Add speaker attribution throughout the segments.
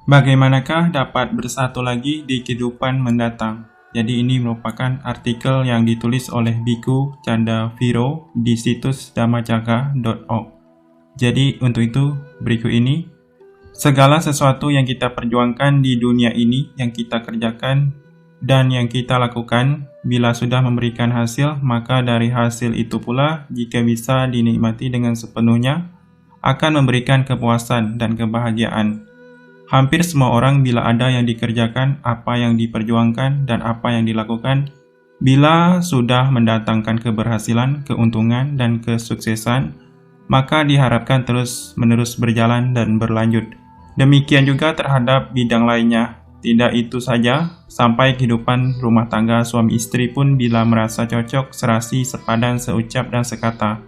Speaker 1: Bagaimanakah dapat bersatu lagi di kehidupan mendatang? Jadi ini merupakan artikel yang ditulis oleh Biku Candaviro di situs dhammacakra.org. Jadi untuk itu berikut ini. Segala sesuatu yang kita perjuangkan di dunia ini, yang kita kerjakan dan yang kita lakukan, bila sudah memberikan hasil, maka dari hasil itu pula, jika bisa dinikmati dengan sepenuhnya, akan memberikan kepuasan dan kebahagiaan. Hampir semua orang bila ada yang dikerjakan, apa yang diperjuangkan, dan apa yang dilakukan, bila sudah mendatangkan keberhasilan, keuntungan, dan kesuksesan, maka diharapkan terus-menerus berjalan dan berlanjut. Demikian juga terhadap bidang lainnya. Tidak itu saja, sampai kehidupan rumah tangga suami istri pun bila merasa cocok, serasi, sepadan, seucap, dan sekata,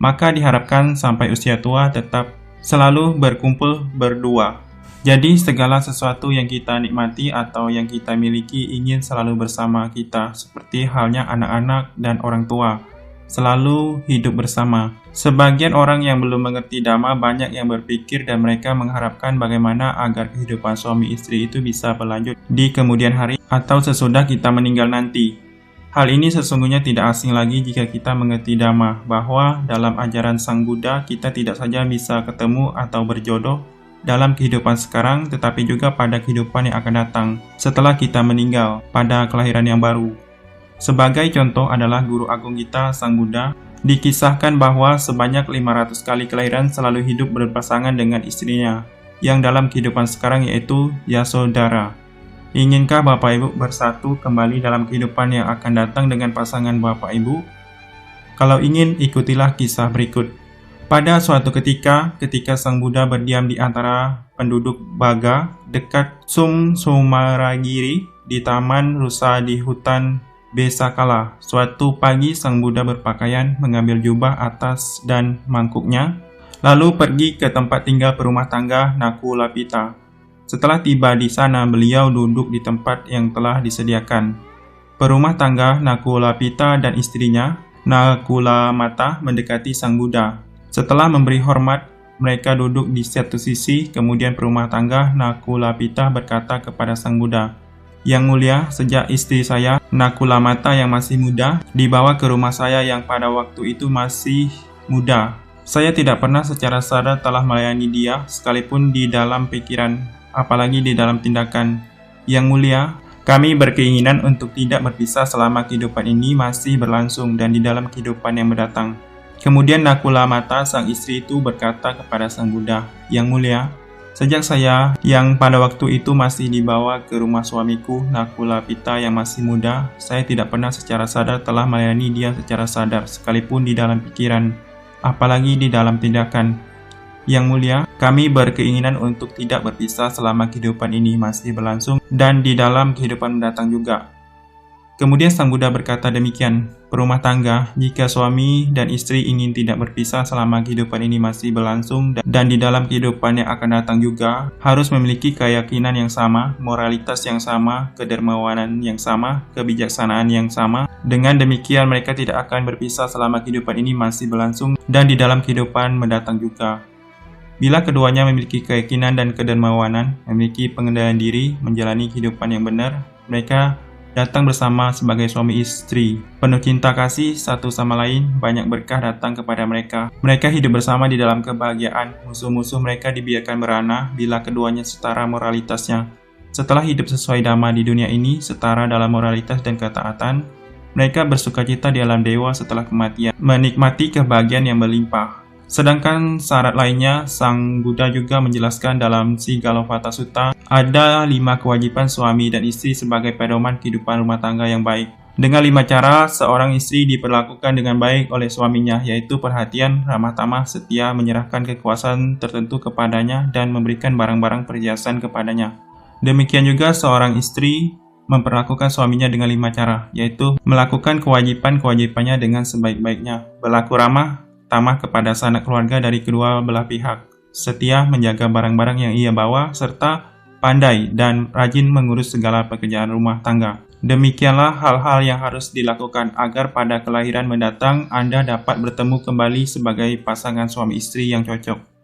Speaker 1: maka diharapkan sampai usia tua tetap selalu berkumpul berdua. Jadi segala sesuatu yang kita nikmati atau yang kita miliki ingin selalu bersama kita, seperti halnya anak-anak dan orang tua, selalu hidup bersama. Sebagian orang yang belum mengerti Dhamma banyak yang berpikir dan mereka mengharapkan bagaimana agar kehidupan suami istri itu bisa berlanjut di kemudian hari atau sesudah kita meninggal nanti. Hal ini sesungguhnya tidak asing lagi jika kita mengerti Dhamma, bahwa dalam ajaran Sang Buddha kita tidak saja bisa ketemu atau berjodoh dalam kehidupan sekarang, tetapi juga pada kehidupan yang akan datang setelah kita meninggal, pada kelahiran yang baru. Sebagai contoh adalah guru agung kita, Sang Buddha, dikisahkan bahwa sebanyak 500 kali kelahiran selalu hidup berpasangan dengan istrinya, yang dalam kehidupan sekarang yaitu Yasodhara. Inginkah Bapak Ibu bersatu kembali dalam kehidupan yang akan datang dengan pasangan Bapak Ibu? Kalau ingin, ikutilah kisah berikut. Pada suatu ketika Sang Buddha berdiam di antara penduduk Baga dekat Sumaragiri di taman rusa di hutan Besakala. Suatu pagi Sang Buddha berpakaian, mengambil jubah atas dan mangkuknya, lalu pergi ke tempat tinggal perumah tangga Nakulapita. Setelah tiba di sana, beliau duduk di tempat yang telah disediakan. Perumah tangga Nakulapita dan istrinya, Nakulamata, mendekati Sang Buddha. Setelah memberi hormat, mereka duduk di satu sisi, kemudian perumah tangga Nakulapita berkata kepada Sang Buddha, "Yang mulia, sejak istri saya, Nakulamata yang masih muda, dibawa ke rumah saya yang pada waktu itu masih muda. Saya tidak pernah secara sadar telah melayani dia, sekalipun di dalam pikiran, apalagi di dalam tindakan. Yang mulia, kami berkeinginan untuk tidak berpisah selama kehidupan ini masih berlangsung dan di dalam kehidupan yang mendatang." Kemudian Nakulamata, sang istri itu berkata kepada Sang Buddha, "Yang mulia, sejak saya yang pada waktu itu masih dibawa ke rumah suamiku, Nakulapita yang masih muda, saya tidak pernah secara sadar telah melayani dia secara sadar, sekalipun di dalam pikiran, apalagi di dalam tindakan. Yang mulia, kami berkeinginan untuk tidak berpisah selama kehidupan ini masih berlangsung dan di dalam kehidupan mendatang juga." Kemudian Sang Buddha berkata demikian, "Perumah tangga, jika suami dan istri ingin tidak berpisah selama kehidupan ini masih berlangsung dan di dalam kehidupan yang akan datang juga, harus memiliki keyakinan yang sama, moralitas yang sama, kedermawanan yang sama, kebijaksanaan yang sama. Dengan demikian mereka tidak akan berpisah selama kehidupan ini masih berlangsung dan di dalam kehidupan mendatang juga. Bila keduanya memiliki keyakinan dan kedermawanan, memiliki pengendalian diri, menjalani kehidupan yang benar, mereka datang bersama sebagai suami istri, penuh cinta kasih satu sama lain, banyak berkah datang kepada mereka. Mereka hidup bersama di dalam kebahagiaan, musuh-musuh mereka dibiarkan merana bila keduanya setara moralitasnya. Setelah hidup sesuai Dhamma di dunia ini, setara dalam moralitas dan ketaatan, mereka bersukacita di alam dewa setelah kematian, menikmati kebahagiaan yang berlimpah. Sedangkan syarat lainnya, Sang Buddha juga menjelaskan dalam Sigalovatta Sutta, ada 5 kewajiban suami dan istri sebagai pedoman kehidupan rumah tangga yang baik. Dengan 5 cara, seorang istri diperlakukan dengan baik oleh suaminya, yaitu perhatian, ramah tamah, setia, menyerahkan kekuasaan tertentu kepadanya, dan memberikan barang-barang perhiasan kepadanya. Demikian juga seorang istri memperlakukan suaminya dengan 5 cara, yaitu melakukan kewajiban-kewajibannya dengan sebaik-baiknya, berlaku ramah, tamah kepada sanak keluarga dari kedua belah pihak, setia menjaga barang-barang yang ia bawa, serta pandai dan rajin mengurus segala pekerjaan rumah tangga. Demikianlah hal-hal yang harus dilakukan agar pada kelahiran mendatang Anda dapat bertemu kembali sebagai pasangan suami istri yang cocok.